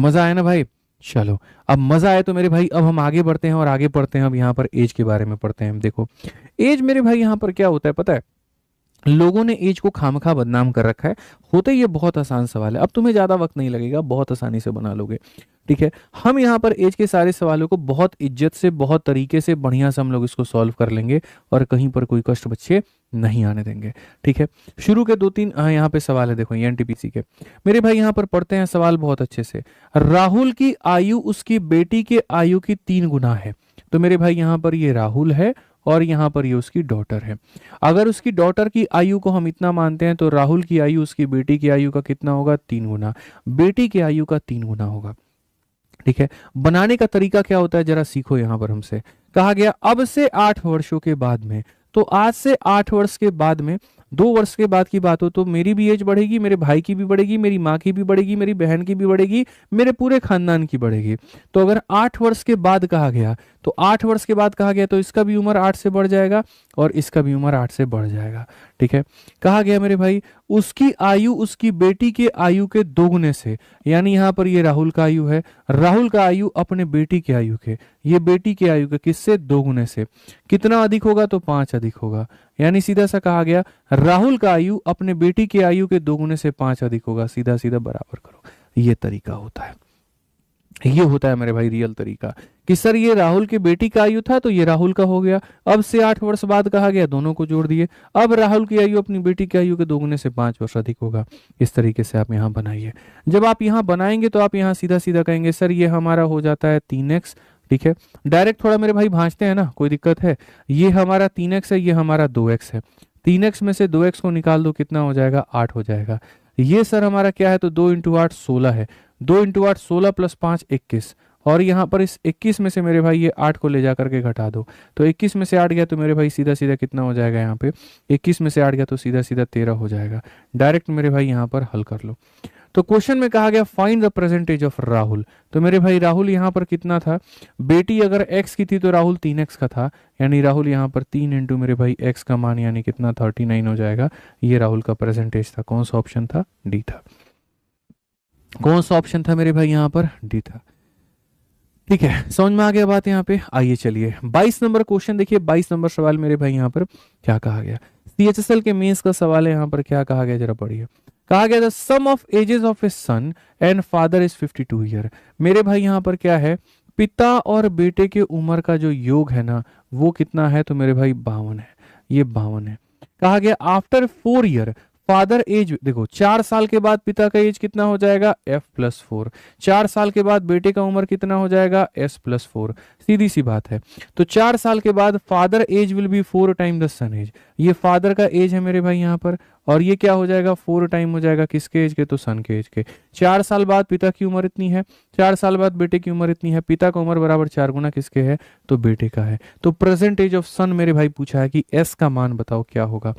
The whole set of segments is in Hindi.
मजा आया ना भाई। चलो, अब मजा आया तो मेरे भाई अब हम आगे बढ़ते हैं और आगे पढ़ते हैं। अब यहाँ पर एज के बारे में पढ़ते हैं। देखो, एज मेरे भाई यहाँ पर क्या होता है पता है? लोगों ने एज को खामखा बदनाम कर रखा है। होता ही ये बहुत आसान सवाल है, अब तुम्हें ज्यादा वक्त नहीं लगेगा, बहुत आसानी से बना लोगे। ठीक है, हम यहाँ पर एज के सारे सवालों को बहुत इज्जत से, बहुत तरीके से, बढ़िया से हम लोग इसको सॉल्व कर लेंगे और कहीं पर कोई कष्ट बच्चे नहीं आने देंगे। ठीक है, शुरू के दो तीन यहाँ पे सवाल है, देखो ये एनटीपीसी के। मेरे भाई यहाँ पर पढ़ते हैं सवाल बहुत अच्छे से। राहुल की आयु उसकी बेटी के आयु की 3 गुना है। तो मेरे भाई यहाँ पर ये राहुल है और यहाँ पर ये उसकी डॉटर है। अगर उसकी डॉटर की आयु को हम इतना मानते हैं तो राहुल की आयु उसकी बेटी की आयु का कितना होगा? 3 गुना। बेटी की आयु का 3 गुना होगा। ठीक है, बनाने का तरीका क्या होता है जरा सीखो। यहां पर हमसे कहा गया अब से 8 वर्षों के बाद में, तो आज से 8 वर्ष के बाद में, 2 वर्ष के बाद की बात हो तो मेरी भी एज बढ़ेगी, मेरे भाई की भी बढ़ेगी, मेरी माँ की भी बढ़ेगी, मेरी बहन की भी बढ़ेगी, मेरे पूरे खानदान की बढ़ेगी। तो अगर 8 वर्ष के बाद कहा गया तो 8 वर्ष के बाद कहा गया तो इसका भी उम्र 8 से बढ़ जाएगा और इसका भी उम्र 8 से बढ़ जाएगा। ठीक है, कहा गया मेरे भाई उसकी आयु उसकी बेटी के आयु के 2 गुने से, यानी यहां पर ये राहुल का आयु है, राहुल का आयु अपने बेटी के आयु के, ये बेटी के आयु के किससे? 2 गुने से। कितना अधिक होगा? तो 5 अधिक होगा। यानी सीधा सा कहा गया राहुल का आयु अपने बेटी के आयु के 2 गुने से 5 अधिक होगा। सीधा सीधा बराबर करो, ये तरीका होता है। ये होता है मेरे भाई रियल तरीका कि सर ये राहुल की बेटी का आयु था तो ये राहुल का हो गया, अब से 8 वर्ष बाद कहा गया, दोनों को जोड़ दिए, अब राहुल की आयु अपनी बेटी की आयु के 2 गुने से 5 वर्ष अधिक होगा। इस तरीके से आप यहाँ बनाइए। जब आप यहाँ बनाएंगे तो आप यहाँ सीधा सीधा कहेंगे सर ये हमारा हो जाता है 3x। ठीक है, डायरेक्ट थोड़ा मेरे भाई भांजते हैं ना, कोई दिक्कत है? ये हमारा 3x है, ये हमारा 2x है। 3x में से 2x को निकाल दो, कितना हो जाएगा? 8 हो जाएगा। ये सर हमारा क्या है? तो 2 इंटू 8 16 है। 2 इंटू 8 16 प्लस 5 21। और यहाँ पर इस 21 में से मेरे भाई ये 8 को ले जा करके घटा दो, तो 21 में से 8 गया तो मेरे भाई सीधा सीधा कितना हो जाएगा? यहाँ पे 21 में से 8 गया तो सीधा सीधा 13 हो जाएगा। डायरेक्ट मेरे भाई यहाँ पर हल कर लो। तो क्वेश्चन में कहा गया find the percentage of Rahul. तो मेरे भाई राहुल यहाँ पर कितना था? बेटी अगर x की थी तो राहुल 3x का था, यानी राहुल यहाँ पर 3 इंटू मेरे भाई x का मान यानी कितना? 39 हो जाएगा। ये राहुल का परसेंटेज था। कौन सा ऑप्शन था? डी था। कौन सा ऑप्शन था मेरे भाई? यहाँ पर डी था। ठीक है, समझ में आ गया बात यहाँ पे? आइए चलिए 22 नंबर क्वेश्चन देखिए। 22 नंबर सवाल मेरे भाई यहाँ पर क्या कहा गया? सीएचएसएल के मेंस का सवाल है। यहाँ पर क्या कहा गया जरा पढ़िए। कहा गया the sum of ages of a son and father is 52 year. मेरे भाई यहाँ पर क्या है? पिता और बेटे के उम्र का जो योग है ना वो कितना है? तो मेरे भाई 52 है। ये 52 है। कहा गया आफ्टर 4 ईयर फादर एज, देखो 4 साल के बाद पिता का एज कितना हो जाएगा? f+4। 4 साल के बाद बेटे का उम्र कितना हो जाएगा? s+4। सीधी सी बात है। तो 4 साल के बाद father age will be 4 time the son age. ये फादर का एज है मेरे भाई यहाँ पर, और ये क्या हो जाएगा? 4 टाइम हो जाएगा किसके एज के? तो सन के एज के। 4 साल बाद पिता की उम्र इतनी है, 4 साल बाद बेटे की उम्र इतनी है, पिता का उम्र बराबर 4 गुना किसके है? तो बेटे का है। तो प्रेजेंट एज ऑफ सन मेरे भाई पूछा है कि s का मान बताओ क्या होगा।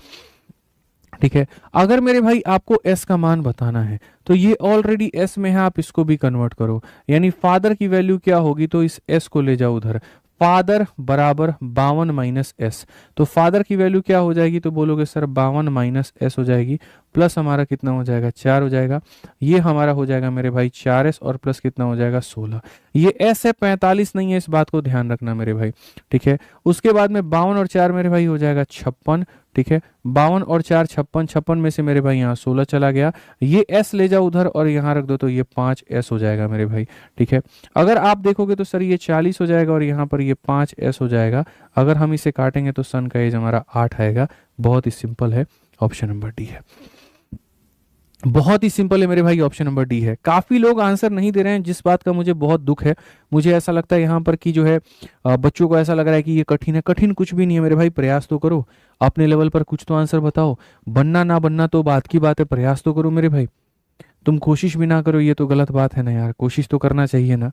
ठीक है, अगर मेरे भाई आपको s का मान बताना है तो ये ऑलरेडी s में है, आप इसको भी कन्वर्ट करो, यानी फादर की वैल्यू क्या होगी? तो इस s को ले जाओ उधर, फादर बराबर 52 माइनस एस। तो फादर की वैल्यू क्या हो जाएगी? तो बोलोगे सर 52 माइनस एस हो जाएगी, प्लस हमारा कितना हो जाएगा? 4 हो जाएगा। ये हमारा हो जाएगा मेरे भाई 4s और प्लस कितना हो जाएगा? 16। ये s है, 45 नहीं है, इस बात को ध्यान रखना मेरे भाई। ठीक है, उसके बाद में 52 और 4 मेरे भाई हो जाएगा 56। ठीक है, 52 और 4 56, 56 में से मेरे भाई यहाँ 16 चला गया, ये s ले जाओ उधर और यहाँ रख दो तो ये 5s हो जाएगा मेरे भाई। ठीक है, अगर आप देखोगे तो सर ये 40 हो जाएगा और यहाँ पर ये 5s हो जाएगा। अगर हम इसे काटेंगे तो सन का एज हमारा 8 आएगा। बहुत ही सिंपल है, ऑप्शन नंबर डी है। बहुत ही सिंपल है मेरे भाई, ऑप्शन नंबर डी है। काफी लोग आंसर नहीं दे रहे हैं, जिस बात का मुझे बहुत दुख है। मुझे ऐसा लगता है यहाँ पर कि जो है बच्चों को ऐसा लग रहा है कि ये कठिन है। कठिन कुछ भी नहीं है मेरे भाई, प्रयास तो करो अपने लेवल पर, कुछ तो आंसर बताओ। बनना ना बनना तो बात की बात है, प्रयास तो करो मेरे भाई। तुम कोशिश भी ना करो ये तो गलत बात है ना यार, कोशिश तो करना चाहिए ना।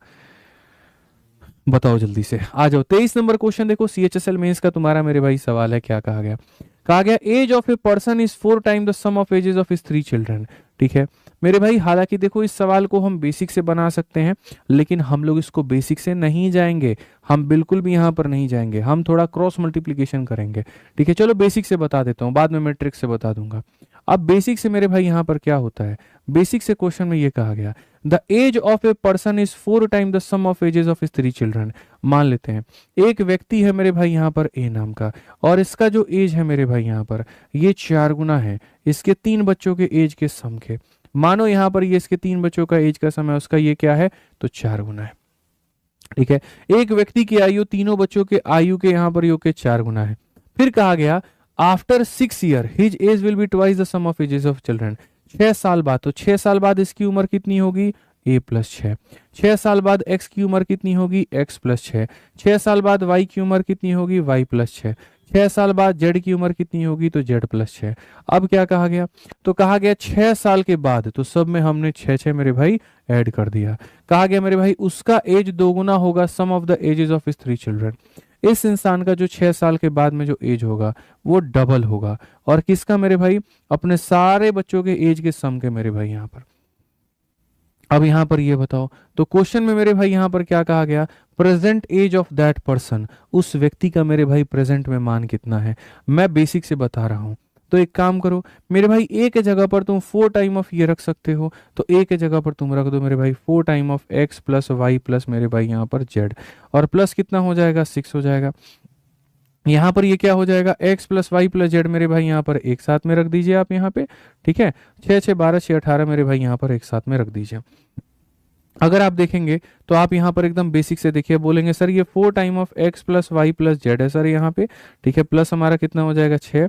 बताओ जल्दी से, आ जाओ। 23 नंबर क्वेश्चन देखो, सीएचएसएल मेंस का तुम्हारा मेरे भाई सवाल है। क्या कहा गया? कहा गया age of a person is 4 time the sum of ages of his 3 children. ठीक है मेरे भाई, हालांकि देखो इस सवाल को हम बेसिक से बना सकते हैं, लेकिन हम लोग इसको बेसिक से नहीं जाएंगे, हम बिल्कुल भी यहाँ पर नहीं जाएंगे, हम थोड़ा क्रॉस मल्टीप्लीकेशन करेंगे। ठीक है, चलो बेसिक से बता देता हूँ, बाद में मैट्रिक्स से बता दूंगा। अब बेसिक से मेरे भाई यहाँ पर क्या होता है? बेसिक से क्वेश्चन में ये कहा गया the age of a person is 4 time the sum of ages of his 3 children. मान लेते हैं एक व्यक्ति है मेरे भाई यहाँ पर ए नाम का, और इसका जो एज है मेरे भाई यहाँ पर ये 4 गुना है इसके 3 बच्चों के एज के सम के। मानो यहाँ पर ये इसके 3 बच्चों का एज का सम है, उसका ये क्या है तो 4 गुना है। ठीक है, एक व्यक्ति की आयु तीनों बच्चों के आयु के यहाँ पर योग के 4 गुना है। फिर कहा गया after 6 year his age will be twice the sum of ages of children. 6 साल बाद, तो 6 साल बाद इसकी उम्र कितनी होगी a प्लस 6। 6 साल बाद x की उम्र कितनी होगी x प्लस 6। 6 साल बाद y की उम्र कितनी होगी y प्लस 6। 6 साल बाद z की उम्र कितनी होगी तो z प्लस 6। अब क्या कहा गया, तो कहा गया 6 साल के बाद, तो सब में हमने 6 मेरे भाई ऐड कर दिया। कहा गया मेरे भाई उसका एज 2 गुना होगा sum of the ages of his 3 children. इस इंसान का जो 6 साल के बाद में जो एज होगा वो डबल होगा, और किसका मेरे भाई, अपने सारे बच्चों के एज के सम के मेरे भाई यहाँ पर। अब यहां पर ये बताओ, तो क्वेश्चन में मेरे भाई यहां पर क्या कहा गया, present age of that person, उस व्यक्ति का मेरे भाई प्रेजेंट में मान कितना है। मैं बेसिक से बता रहा हूं, तो एक काम करो मेरे भाई, ए के जगह पर तुम 4 टाइम ऑफ ये रख सकते हो, तो ए के जगह पर तुम रख दो मेरे भाई 4 time of x plus y plus मेरे भाई यहाँ पर जेड, और प्लस कितना हो जाएगा 6 हो जाएगा। यहाँ पर ये क्या हो जाएगा x plus y plus z मेरे भाई यहाँ पर एक साथ में रख दीजिए आप यहाँ पे। ठीक है, 6 6 12 6 18 मेरे भाई यहाँ पर एक साथ में रख दीजिए। अगर आप देखेंगे तो आप यहाँ पर एकदम बेसिक से देखिए, बोलेंगे सर ये 4 time of x plus y plus z है सर यहाँ पे। ठीक है, प्लस हमारा कितना हो जाएगा 6।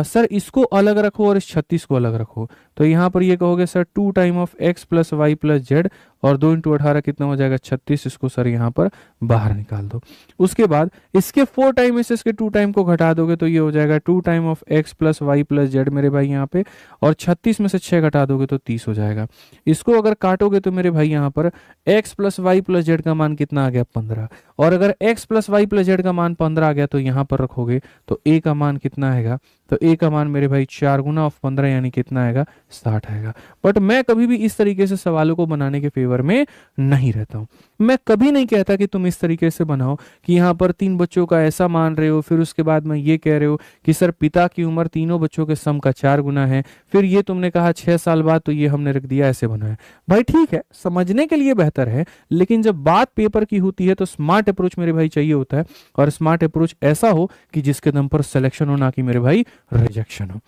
सर इसको अलग रखो और इस 36 को अलग रखो, तो यहाँ पर ये कहोगे sir 2 time of x plus y plus z, और 2 × 18 कितना हो जाएगा 36, इसको सर यहाँ पर बाहर निकाल दो। उसके बाद इसके 4 टाइम से इसके 2 टाइम को घटा दोगे तो ये हो जाएगा 2 time of x plus y plus z मेरे भाई यहाँ पे, और 36 में से 6 घटा दोगे तो 30 हो जाएगा। इसको अगर काटोगे तो मेरे भाई यहाँ पर x plus y plus z का मान कितना आ गया 15, और अगर x plus y plus z का मान 15 आ गया तो यहाँ पर रखोगे तो a का मान कितना आएगा, तो a का मान मेरे भाई 4 गुना ऑफ 15 यानी कितना आएगा 60 आएगा। बट मैं कभी भी इस तरीके से सवालों को बनाने के फेवर में नहीं रहता हूँ। मैं कभी नहीं कहता कि तुम इस तरीके से बनाओ कि यहाँ पर 3 बच्चों का ऐसा मान रहे हो, फिर उसके बाद में ये कह रहे हो कि सर पिता की उम्र तीनों बच्चों के सम का 4 गुना है, फिर ये तुमने कहा 6 साल बाद, तो ये हमने रख दिया ऐसे बनाया। भाई ठीक है, समझने के लिए बेहतर है, लेकिन जब बात पेपर की होती है तो स्मार्ट अप्रोच मेरे भाई चाहिए होता है, और स्मार्ट अप्रोच ऐसा हो कि जिसके दम पर सिलेक्शन हो ना कि मेरे भाई रिजेक्शन हो,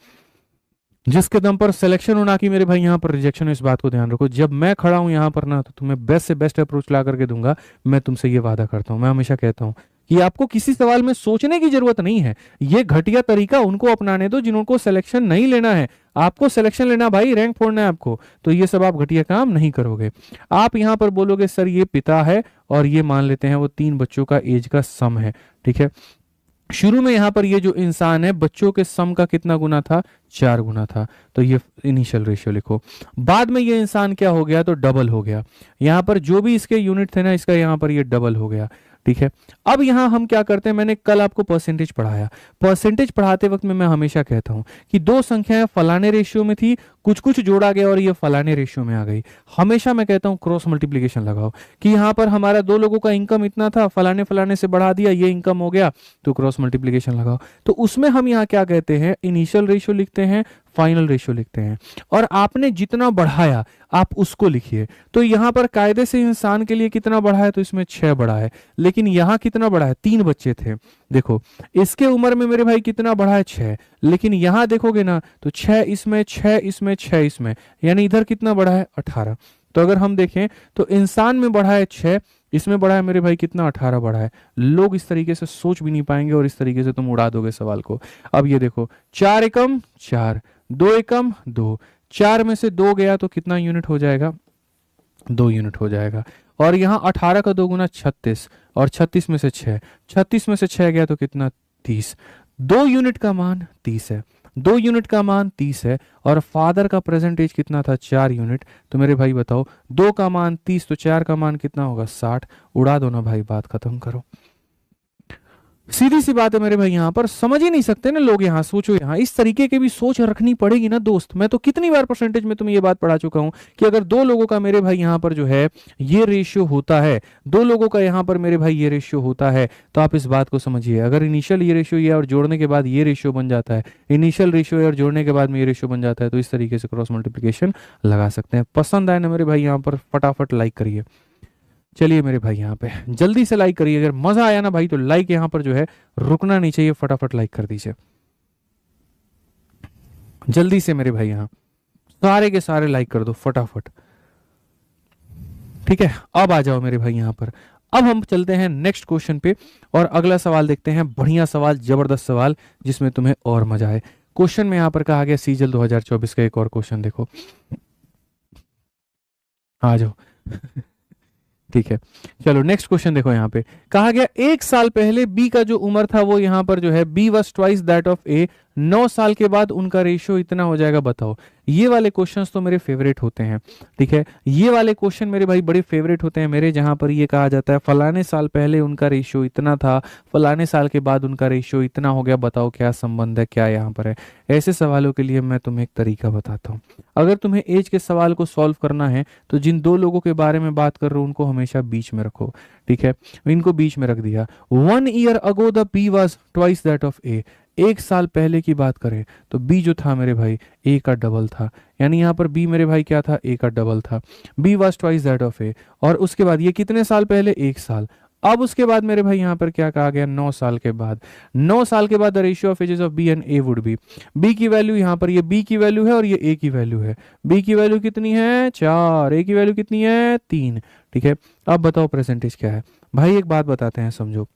जिसके दम पर सिलेक्शन हो ना कि मेरे भाई यहाँ पर रिजेक्शन हो। इस बात को ध्यान रखो, जब मैं खड़ा हूं यहाँ पर ना तो तुम्हें बेस्ट से बेस्ट अप्रोच ला करके दूंगा। मैं तुमसे ये वादा करता हूं, मैं हमेशा कहता हूं कि आपको किसी सवाल में सोचने की जरूरत नहीं है। ये घटिया तरीका उनको अपनाने दो जिनको सिलेक्शन नहीं लेना है। आपको सिलेक्शन लेना भाई, रैंक फोड़ना है आपको, तो ये सब आप घटिया काम नहीं करोगे। आप यहाँ पर बोलोगे सर ये पिता है, और ये मान लेते हैं वो 3 बच्चों का एज का सम है। ठीक है, शुरू में यहां पर ये जो इंसान है बच्चों के सम का कितना गुना था 4 गुना था, तो ये इनिशियल रेशियो लिखो। बाद में ये इंसान क्या हो गया तो डबल हो गया, यहां पर जो भी इसके यूनिट थे ना इसका यहां पर ये डबल हो गया। ठीक है, अब यहां हम क्या करते हैं, मैंने कल आपको परसेंटेज पढ़ाया, परसेंटेज पढ़ाते वक्त में मैं हमेशा कहता हूं कि 2 संख्याएं फलाने रेशियो में थी, कुछ कुछ जोड़ा गया और ये फलाने रेशियो में आ गई। हमेशा मैं कहता हूं क्रॉस मल्टीप्लीकेशन लगाओ कि यहां पर हमारा 2 लोगों का इनकम इतना था, फलाने फलाने से बढ़ा दिया, ये इनकम हो गया, तो क्रॉस मल्टीप्लीकेशन लगाओ। तो उसमें हम यहाँ क्या कहते हैं, इनिशियल रेशियो लिखते हैं, फाइनल रेशियो लिखते हैं, और आपने जितना बढ़ाया आप उसको लिखिए। तो यहां पर कायदे से इंसान के लिए कितना बढ़ा है, तो इसमें 6 बढ़ा है, लेकिन यहां कितना बढ़ा है, 3 बच्चे थे। देखो इसके उम्र में मेरे भाई कितना बढ़ा है 6, लेकिन यहां देखोगे ना तो 6 इसमें 6 इसमें 6 इसमें, यानी इधर कितना बढ़ा है 18। तो अगर हम देखें तो इंसान में बढ़ा है 6, इसमें बढ़ा है मेरे भाई कितना 18 बढ़ा है। लोग इस तरीके से सोच भी नहीं पाएंगे और इस तरीके से तुम उड़ा दोगे सवाल को। अब ये देखो 4 एकम 4, 2 एकम 2, 4 में से 2 गया तो कितना यूनिट हो जाएगा 2 यूनिट हो जाएगा। और यहाँ 18 का 2 गुना 36, और 36 में से 6, 36 में से 6 गया तो कितना 30। 2 यूनिट का मान 30 है, 2 यूनिट का मान 30 है, और फादर का प्रेजेंटेज कितना था 4 यूनिट। तो मेरे भाई बताओ 2 का मान 30 तो 4 का मान कितना होगा 60। उड़ा दो ना भाई, बात खत्म करो। सीधी सी बात है मेरे भाई, यहाँ पर समझ ही नहीं सकते ना लोग। यहाँ सोचो, यहाँ इस तरीके की भी सोच रखनी पड़ेगी ना दोस्त। मैं तो कितनी बार परसेंटेज में तुम्हें ये बात पढ़ा चुका हूँ कि अगर दो लोगों का मेरे भाई यहाँ पर जो है ये रेशियो होता है, दो लोगों का यहाँ पर मेरे भाई ये रेशियो होता है, तो आप इस बात को समझिए। अगर इनिशियल ये रेशियो ये और जोड़ने के बाद ये रेशियो बन जाता है, इनिशियल रेशियो और जोड़ने के बाद में ये रेशियो बन जाता है, तो इस तरीके से क्रॉस मल्टीप्लिकेशन लगा सकते हैं। पसंद आए ना मेरे भाई, यहाँ पर फटाफट लाइक करिए। चलिए मेरे भाई यहाँ पे जल्दी से लाइक करिए। अगर मजा आया ना भाई तो लाइक यहाँ पर जो है रुकना नहीं चाहिए, फटाफट लाइक कर दीजिए जल्दी से मेरे भाई। यहाँ सारे के सारे लाइक कर दो फटाफट, ठीक है। अब आ जाओ मेरे भाई यहाँ पर। अब हम चलते हैं नेक्स्ट क्वेश्चन पे और अगला सवाल देखते हैं। बढ़िया सवाल, जबरदस्त सवाल, जिसमें तुम्हें और मजा आए। क्वेश्चन में यहाँ पर कहा गया सीजल 2024 का एक और क्वेश्चन देखो, आ जाओ ठीक है। चलो नेक्स्ट क्वेश्चन देखो। यहाँ पे कहा गया 1 साल पहले बी का जो उम्र था वो यहाँ पर जो है B was twice that of A. 9 साल के बाद उनका रेशियो इतना हो जाएगा, बताओ। ये वाले क्वेश्चंस तो मेरे फेवरेट होते हैं, ठीक है। ये वाले क्वेश्चन मेरे भाई बड़े फेवरेट होते हैं मेरे, जहां पर ये कहा जाता है फलाने साल पहले उनका रेशियो इतना था, फलाने साल के बाद उनका रेशियो इतना हो गया, बताओ क्या संबंध है, क्या यहाँ पर है। ऐसे सवालों के लिए मैं तुम्हें एक तरीका बताता हूँ। अगर तुम्हें एज के सवाल को सॉल्व करना है तो जिन दो लोगों के बारे में बात कर रहे हो उनको हमेशा बीच में रखो, ठीक है। इनको बीच में रख दिया। 1 year ago the B was twice that of A. 1 साल पहले की बात करें तो बी जो था मेरे भाई ए का डबल था, यानी यहाँ पर बी मेरे भाई क्या था, ए का डबल था। B was twice that of A. और उसके बाद ये कितने साल पहले, 1 साल। अब उसके बाद मेरे भाई यहाँ पर क्या कहा गया, 9 साल के बाद। 9 साल के बाद the ratio of ages of B and A would be. B की वैल्यू यहाँ पर, ये बी की वैल्यू है और ये ए की वैल्यू है। बी की वैल्यू कितनी है, 4। ए की वैल्यू कितनी है, 3, ठीक है। अब बताओ परसेंटेज क्या है। भाई एक बात बताते हैं, समझो।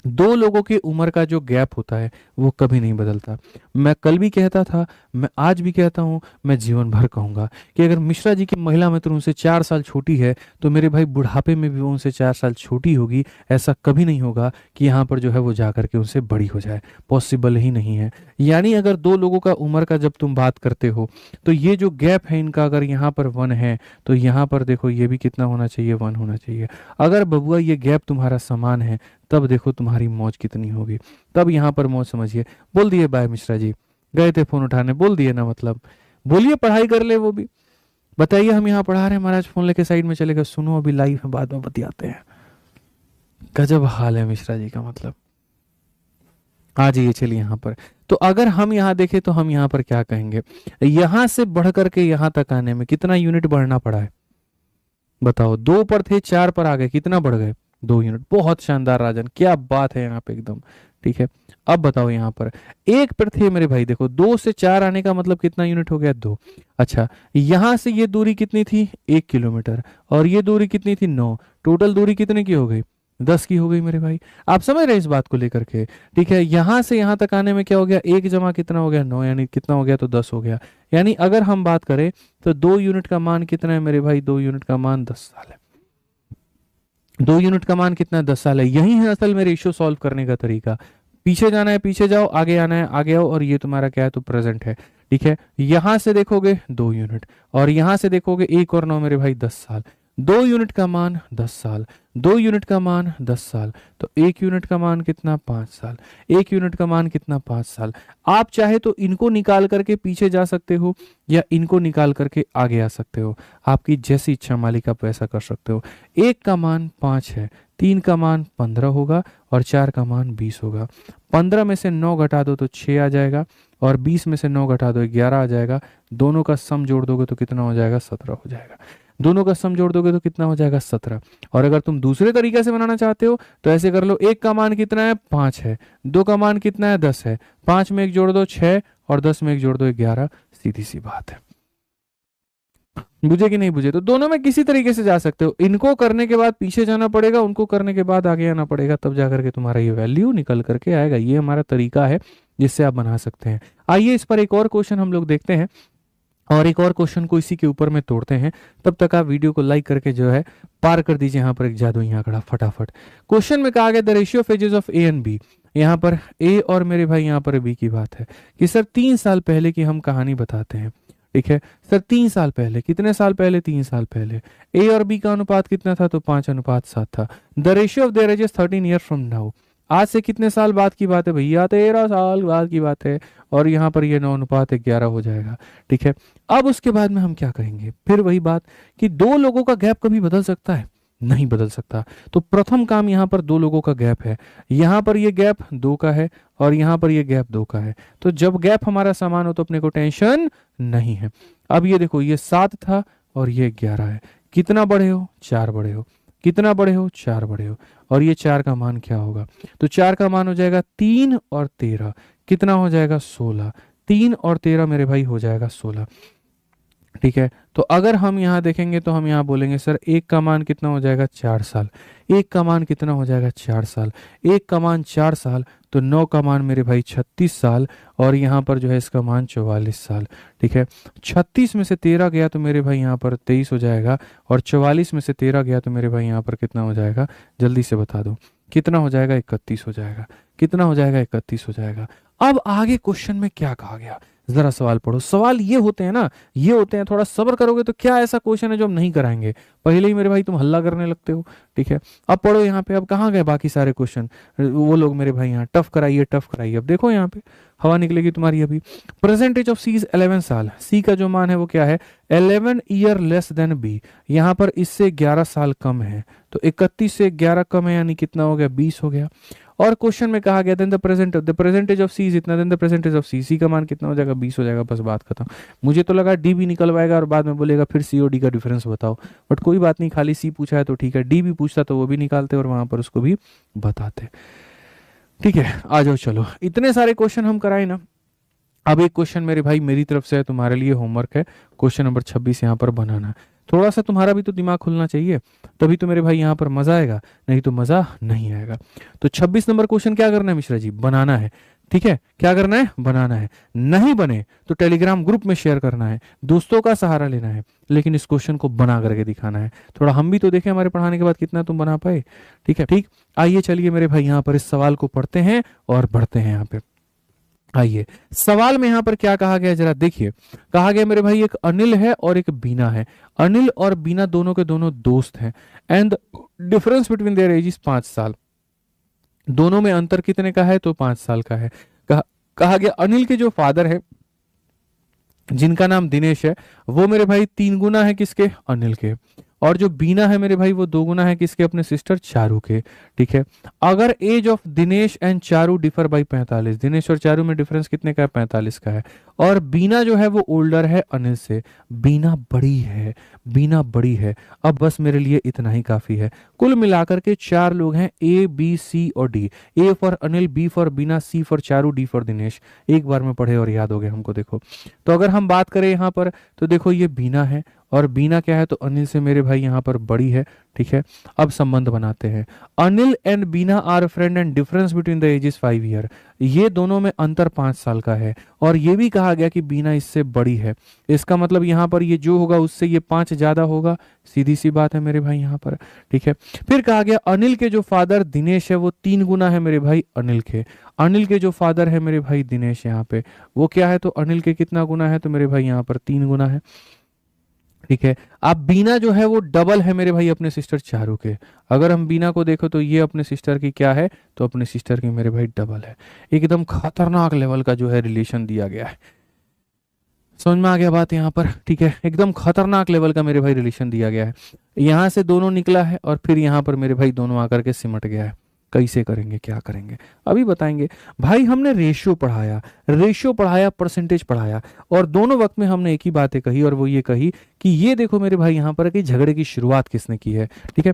दो लोगों की उम्र का जो गैप होता है वो कभी नहीं बदलता। मैं कल भी कहता था, मैं आज भी कहता हूं, मैं जीवन भर कहूंगा कि अगर मिश्रा जी की महिला मित्र उनसे 4 साल छोटी है तो मेरे भाई बुढ़ापे में भी वो उनसे 4 साल छोटी होगी। ऐसा कभी नहीं होगा कि यहाँ पर जो है वो जा करके उनसे बड़ी हो जाए, पॉसिबल ही नहीं है। यानी अगर दो लोगों का उम्र का जब तुम बात करते हो तो ये जो गैप है इनका, अगर यहाँ पर 1 है तो यहाँ पर देखो ये भी कितना होना चाहिए, 1 होना चाहिए। अगर बबुआ ये गैप तुम्हारा समान है तब देखो तुम्हारी मौज कितनी होगी, तब यहाँ पर मौज समझिए। बोल दिए बाय मिश्रा जी, गए थे फोन उठाने, बोल दिए ना, मतलब बोलिए पढ़ाई कर ले वो भी। बताइए हम यहाँ पढ़ा रहे हैं, महाराज फोन लेके साइड में चले गए, सुनो अभी लाइव है, बाद में बतियाते हैं। गजब हाल है मिश्रा जी का, मतलब आ जाइए। चलिए यहाँ पर तो अगर हम यहाँ देखें तो हम यहाँ पर क्या कहेंगे, यहां से बढ़ करके यहाँ तक आने में कितना यूनिट बढ़ना पड़ा है, बताओ। 2 पर थे, 4 पर आ गए, कितना बढ़ गए, 2 यूनिट। बहुत शानदार राजन, क्या बात है यहाँ पे एकदम, ठीक है। अब बताओ यहाँ पर 1 पर थे मेरे भाई, देखो 2 से 4 आने का मतलब कितना यूनिट हो गया, 2। अच्छा, यहां से ये दूरी कितनी थी, 1 किलोमीटर, और ये दूरी कितनी थी, 9। टोटल दूरी कितने की हो गई, 10 की हो गई मेरे भाई। आप समझ रहे हैं इस बात को लेकर के, ठीक है। यहां से यहां तक आने में क्या हो गया, 1 जमा कितना हो गया, 9, यानी कितना हो गया, तो 10 हो गया। यानी अगर हम बात करें तो 2 यूनिट का मान कितना है मेरे भाई, 2 यूनिट का मान 10 साल है। 2 यूनिट का मान कितना, 10 साल है। यही है असल में रेशियो सॉल्व करने का तरीका। पीछे जाना है पीछे जाओ, आगे आना है आगे आओ, और ये तुम्हारा क्या है, तो प्रेजेंट है, ठीक है। यहां से देखोगे 2 यूनिट, और यहां से देखोगे 1 और 9 मेरे भाई 10 साल। 2 यूनिट का मान 10 साल, 2 यूनिट का मान 10 साल, तो 1 यूनिट का मान कितना, 5 साल। 1 यूनिट का मान कितना, 5 साल। आप चाहे तो इनको निकाल करके पीछे जा सकते हो या इनको निकाल करके आगे आ सकते हो, आपकी जैसी इच्छा मालिक आप वैसा कर सकते हो। 1 का मान 5 है, 3 का मान 15 होगा और 4 का मान 20 होगा। 15 में से 9 घटा दो तो 6 आ जाएगा, और 20 में से 9 घटा दो 11 आ जाएगा। दोनों का सम जोड़ दोगे तो कितना हो जाएगा, 17 हो जाएगा। दोनों का सम जोड़ दोगे तो कितना हो जाएगा, 17। और अगर तुम दूसरे तरीके से बनाना चाहते हो तो ऐसे कर लो, 1 का मान कितना है, 5 है, 2 का मान कितना है, 10 है, 5 में 1 जोड़ दो 6, और 10 में 1 जोड़ दो 11। सीधी सी बात है। बुझे कि नहीं बुझे, तो दोनों में किसी तरीके से जा सकते हो। इनको करने के बाद पीछे जाना पड़ेगा, उनको करने के बाद आगे आना पड़ेगा, तब जाकर के तुम्हारा ये वैल्यू निकल करके आएगा। ये हमारा तरीका है जिससे आप बना सकते हैं। आइए इस पर एक और क्वेश्चन हम लोग देखते हैं, और एक और क्वेश्चन को इसी के ऊपर में तोड़ते हैं। तब तक आप वीडियो को लाइक करके जो है पार कर दीजिए यहाँ पर एक जादुई आंकड़ा फटाफट। क्वेश्चन में कहा गया the ratio of ages of A and B. यहाँ पर ए और मेरे भाई यहाँ पर बी की बात है कि सर 3 साल पहले की हम कहानी बताते हैं, ठीक है। सर 3 साल पहले, कितने साल पहले, 3 साल पहले ए और बी का अनुपात कितना था, तो 5:7 था। The ratio of their edges 13 year from now. आज से कितने साल बाद की बात है भैया, 13 साल बाद की बात है। और यहाँ पर ये 9:11 हो जाएगा। ठीक है, अब उसके बाद में हम क्या करेंगे, फिर वही बात कि दो लोगों का गैप कभी बदल सकता है? नहीं बदल सकता। तो प्रथम काम यहाँ पर दो लोगों का गैप है, यहाँ पर ये गैप 2 का है और यहाँ पर ये गैप 2 का है। तो जब गैप हमारा समान हो तो अपने को टेंशन नहीं है। अब ये देखो, ये 7 था और ये 11 है। कितना बड़े हो? 4 बड़े हो। कितना बड़े हो? 4 बड़े हो। और ये 4 का मान क्या होगा? तो 4 का मान हो जाएगा 3 और 13। कितना हो जाएगा? 16। 3 और 13 मेरे भाई हो जाएगा 16। ठीक है, तो अगर हम यहाँ देखेंगे तो हम यहाँ बोलेंगे सर एक का मान कितना हो जाएगा? 4 साल। एक का मान कितना हो जाएगा? 4 साल। एक का मान 4 साल, तो 9 का मान मेरे भाई 36 साल। और यहाँ पर जो है इसका मान 44 साल। ठीक है, 36 में से 13 गया तो मेरे भाई यहाँ पर 23 हो जाएगा। और 44 में से 13 गया तो मेरे भाई यहाँ पर कितना हो जाएगा? जल्दी से बता दो, कितना हो जाएगा? 31 हो जाएगा। कितना हो जाएगा? 31 हो जाएगा। अब आगे क्वेश्चन में क्या कहा गया, जरा सवाल पढ़ो। सवाल ये होते हैं ना, ये होते हैं, थोड़ा सब्र करोगे तो क्या ऐसा क्वेश्चन है जो हम नहीं कराएंगे? पहले ही मेरे भाई तुम हल्ला करने लगते हो। ठीक है, अब पढ़ो यहाँ पे। अब कहाँ गए बाकी सारे क्वेश्चन? वो लोग मेरे भाई यहाँ टफ कराइए, टफ कराइए। अब देखो यहाँ पे हवा निकलेगी तुम्हारी अभी। प्रेजेंटेज ऑफ सी इज 11 साल। सी का जो मान है वो क्या है? 11 ईयर लेस देन बी। यहाँ पर इससे 11 साल कम है, तो 31 से 11 कम है, यानी कितना हो गया? 20 हो गया। और क्वेश्चन में कहा गया then the present age of C is इतना, then the present age of C, C का मान कितना हो जाएगा? 20 हो जाएगा। बस बात खत्म। मुझे तो लगा डी भी निकलवाएगा और बाद में बोलेगा फिर सी और डी का डिफरेंस बताओ, बट कोई बात नहीं, खाली सी पूछा है तो ठीक है। डी भी पूछता तो वो भी निकालते और वहां पर उसको भी बताते। ठीक है, आ जाओ, चलो इतने सारे क्वेश्चन हम कराए ना। अब एक क्वेश्चन मेरे भाई मेरी तरफ से है, तुम्हारे लिए होमवर्क है। क्वेश्चन नंबर 26 यहाँ पर बनाना है। थोड़ा सा तुम्हारा भी तो दिमाग खुलना चाहिए, तभी तो मेरे भाई यहाँ पर मजा आएगा, नहीं तो मजा नहीं आएगा। तो 26 नंबर क्वेश्चन क्या करना है मिश्रा जी? बनाना है। ठीक है, क्या करना है? बनाना है। नहीं बने तो टेलीग्राम ग्रुप में शेयर करना है, दोस्तों का सहारा लेना है, लेकिन इस क्वेश्चन को बना करके दिखाना है। थोड़ा हम भी तो देखें हमारे पढ़ाने के बाद कितना तुम बना पाए। ठीक है, ठीक। आइए चलिए मेरे भाई यहाँ पर इस सवाल को पढ़ते हैं और बढ़ते हैं यहाँ पे। आइए, सवाल में यहां पर क्या कहा गया जरा देखिए। कहा गया मेरे भाई एक अनिल है और एक बीना है। अनिल और बीना दोनों के दोनों दोस्त हैं and difference between their age is 5 साल। दोनों में अंतर कितने का है? तो 5 साल का है। कहा गया अनिल के जो फादर है जिनका नाम दिनेश है, वो मेरे भाई 3 गुना है किसके? अनिल के। और जो बीना है मेरे भाई वो 2 गुना है किसके? अपने सिस्टर चारू के। ठीक है, अगर age of Dinesh and Charu differ by 45, Dinesh और चारू में डिफरेंस कितने का है? 45 का है। और बीना जो है वो ओल्डर है अनिल से, बीना बड़ी है, बीना बड़ी है। अब बस मेरे लिए इतना ही काफी है। कुल मिलाकर के 4 लोग हैं, ए बी सी और D. A for Anil, B for Bina, C for Charu, D for Dinesh. एक बार में पढ़े और याद हो गया हमको। देखो तो अगर हम बात करें यहाँ पर तो देखो ये बीना है और बीना क्या है? तो अनिल से मेरे भाई यहाँ पर बड़ी है। ठीक है, अब संबंध बनाते हैं। Anil and Bina are friend and difference between the ages 5 year. ये दोनों में अंतर 5 साल का है और ये भी कहा गया कि बीना इससे बड़ी है। इसका मतलब यहाँ पर ये जो होगा उससे ये 5 ज्यादा होगा, सीधी सी बात है मेरे भाई यहाँ पर। ठीक है, फिर कहा गया अनिल के जो फादर दिनेश है वो 3 गुना है मेरे भाई अनिल के। अनिल के जो फादर है मेरे भाई दिनेश यहाँ पे वो क्या है? तो अनिल के कितना गुना है? तो मेरे भाई यहाँ पर 3 गुना है। ठीक है, अब बीना जो है वो डबल है मेरे भाई अपने सिस्टर चारू के। अगर हम बीना को देखो तो ये अपने सिस्टर की क्या है? तो अपने सिस्टर की मेरे भाई डबल है। एकदम खतरनाक लेवल का जो है रिलेशन दिया गया है। समझ में आ गया बात यहाँ पर? ठीक है, एकदम खतरनाक लेवल का मेरे भाई रिलेशन दिया गया है। यहाँ से दोनों निकला है और फिर यहाँ पर मेरे भाई दोनों आकर के सिमट गया है। कैसे करेंगे, क्या करेंगे, अभी बताएंगे। भाई हमने रेशियो पढ़ाया, रेशियो पढ़ाया, परसेंटेज पढ़ाया, और दोनों वक्त में हमने एक ही बातें कही और वो ये कही कि ये देखो मेरे भाई यहाँ पर कि झगड़े की शुरुआत किसने की है। ठीक है,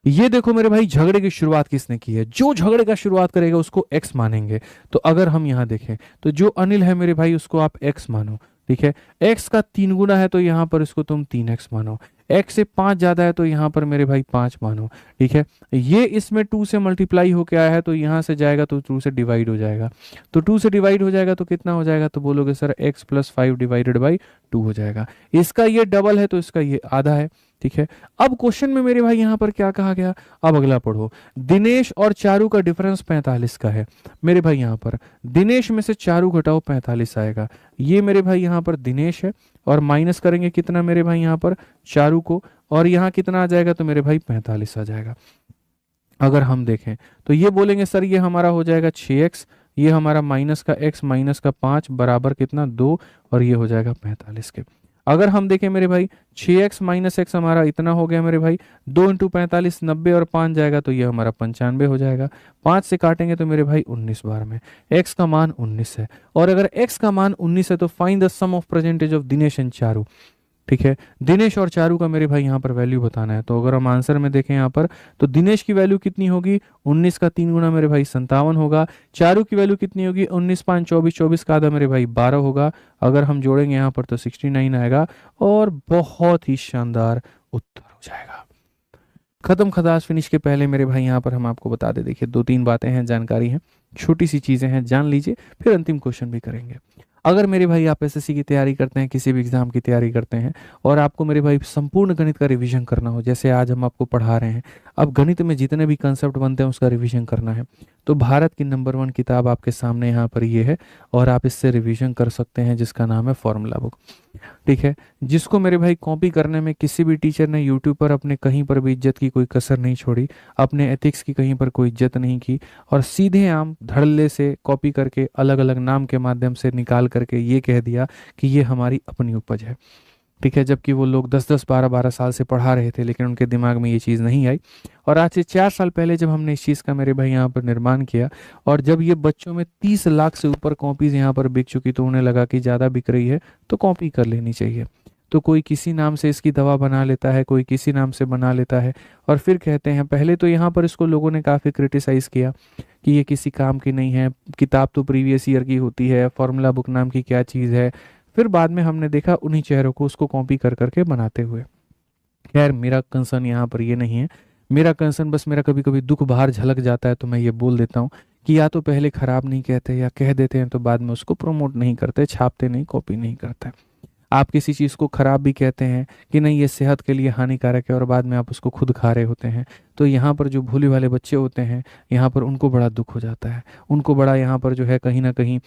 ये देखो मेरे भाई झगड़े की शुरुआत किसने की है? जो झगड़े का शुरुआत करेगा उसको एक्स मानेंगे। तो अगर हम यहाँ देखें तो जो अनिल है मेरे भाई उसको आप एक्स मानो। ठीक है, एक्स का 3 गुना है तो यहाँ पर इसको तुम 3x मानो। एक्स से 5 ज्यादा है तो यहाँ पर मेरे भाई 5 मानो। ठीक है, ये इसमें 2 से मल्टीप्लाई होके आया है तो यहाँ से जाएगा तो 2 से डिवाइड हो जाएगा। तो 2 से डिवाइड हो जाएगा तो कितना हो जाएगा? तो बोलोगे सर x + 5 डिवाइडेड बाई 2 हो जाएगा। इसका ये डबल है तो इसका ये आधा है। ठीक है, अब क्वेश्चन में मेरे भाई यहाँ पर क्या कहा गया? अब अगला पढ़ो। दिनेश और चारू का डिफरेंस 45 का है। मेरे भाई यहाँ पर दिनेश में से चारू घटाओ 45 आएगा। ये मेरे भाई यहाँ पर दिनेश है और माइनस करेंगे कितना मेरे भाई यहाँ पर? चारू को, और यहाँ कितना आ जाएगा? तो मेरे भाई 45 आ जाएगा। अगर हम देखें तो ये बोलेंगे सर ये हमारा हो जाएगा 6x, ये हमारा माइनस का x माइनस का 5 बराबर कितना 2, और ये हो जाएगा 45 के। अगर हम देखें मेरे भाई 6x माइनस एक्स हमारा इतना हो गया मेरे भाई, 2 इंटू 45 90 और 5 जाएगा तो ये हमारा 95 हो जाएगा। 5 से काटेंगे तो मेरे भाई 19 बार में x का मान 19 है। और अगर x का मान 19 है तो find the sum of percentage of Dinesh and Charu. ठीक है, दिनेश और चारू का मेरे भाई यहाँ पर वैल्यू बताना है। तो अगर हम आंसर में देखें यहाँ पर तो दिनेश की वैल्यू कितनी होगी, 19 का 3 गुना मेरे भाई 57 होगा। चारू की वैल्यू कितनी होगी, 19 5 24, 24 का आधा मेरे भाई 12 होगा। अगर हम जोड़ेंगे यहाँ पर तो 69 आएगा और बहुत ही शानदार उत्तर हो जाएगा। खत्म खदास फिनिश के पहले मेरे भाई यहाँ पर हम आपको बता दे, देखिए 2-3 बातें हैं, जानकारी हैं, छोटी सी चीजें हैं, जान लीजिए, फिर अंतिम क्वेश्चन भी करेंगे। अगर मेरे भाई आप एसएससी की तैयारी करते हैं, किसी भी एग्जाम की तैयारी करते हैं और आपको मेरे भाई संपूर्ण गणित का रिवीजन करना हो, जैसे आज हम आपको पढ़ा रहे हैं, अब गणित में जितने भी कंसेप्ट बनते हैं उसका रिवीजन करना है, तो भारत की नंबर 1 किताब आपके सामने यहाँ पर ये है और आप इससे रिवीजन कर सकते हैं, जिसका नाम है फॉर्मूला बुक। ठीक है, जिसको मेरे भाई कॉपी करने में किसी भी टीचर ने यूट्यूब पर अपने कहीं पर भी इज्जत की कोई कसर नहीं छोड़ी, अपने एथिक्स की कहीं पर कोई इज्जत नहीं की, और सीधे आम धड़ल्ले से कॉपी करके अलग अलग नाम के माध्यम से निकाल करके ये कह दिया कि ये हमारी अपनी उपज है। ठीक है, जबकि वो लोग 10-10 12-12 साल से पढ़ा रहे थे, लेकिन उनके दिमाग में ये चीज़ नहीं आई। और आज से 4 साल पहले जब हमने इस चीज़ का मेरे भाई यहाँ पर निर्माण किया और जब ये बच्चों में 30 लाख से ऊपर कॉपीज यहाँ पर बिक चुकी, तो उन्हें लगा कि ज़्यादा बिक रही है तो कॉपी कर लेनी चाहिए। तो कोई किसी नाम से इसकी दवा बना लेता है, कोई किसी नाम से बना लेता है, और फिर कहते हैं, पहले तो यहाँ पर इसको लोगों ने काफ़ी क्रिटिसाइज़ किया कि ये किसी काम की नहीं है, किताब तो प्रीवियस ईयर की होती है, फॉर्मूला बुक नाम की क्या चीज़ है। फिर बाद में हमने देखा उन्हीं चेहरों को उसको कॉपी कर करके बनाते हुए। खैर, मेरा कंसर्न यहाँ पर ये नहीं है, मेरा कंसर्न बस मेरा कभी कभी दुख बाहर झलक जाता है तो मैं ये बोल देता हूँ कि या तो पहले ख़राब नहीं कहते, या कह देते हैं तो बाद में उसको प्रमोट नहीं करते, छापते नहीं, कॉपी नहीं करते। आप किसी चीज़ को ख़राब भी कहते हैं कि नहीं ये सेहत के लिए हानिकारक है, और बाद में आप उसको खुद खा रहे होते हैं, तो यहाँ पर जो भोले वाले बच्चे होते हैं यहाँ पर उनको बड़ा दुख हो जाता है, उनको बड़ा यहाँ पर जो है कहीं ना कहीं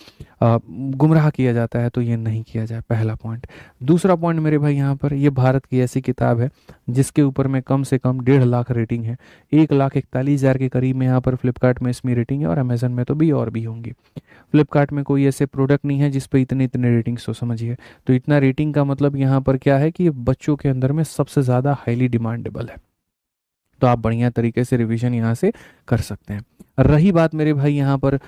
गुमराह किया जाता है। तो ये नहीं किया जाए, पहला पॉइंट। दूसरा पॉइंट मेरे भाई यहाँ पर, ये भारत की ऐसी किताब है जिसके ऊपर में कम से कम 1.5 लाख रेटिंग है, 1,41,000 के करीब में यहाँ पर फ्लिपकार्ट में इसमें रेटिंग है, और अमेजन में तो भी और भी होंगी। फ्लिपकार्ट में कोई ऐसे प्रोडक्ट नहीं है जिस पे इतने इतने रेटिंग्स हो, समझिए। तो इतना रेटिंग का मतलब यहाँ पर क्या है कि ये बच्चों के अंदर में सबसे ज़्यादा हाईली डिमांडेबल है। तो आप बढ़िया तरीके से रिवीजन यहाँ से कर सकते हैं। रही बात मेरे भाई यहाँ पर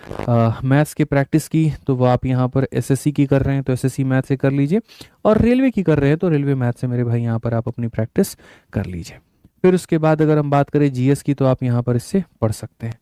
मैथ्स के प्रैक्टिस की, तो वो आप यहाँ पर एसएससी की कर रहे हैं तो एसएससी मैथ से कर लीजिए, और रेलवे की कर रहे हैं तो रेलवे मैथ से मेरे भाई यहाँ पर आप अपनी प्रैक्टिस कर लीजिए। फिर उसके बाद अगर हम बात करें जीएस की, तो आप यहाँ पर इससे पढ़ सकते हैं।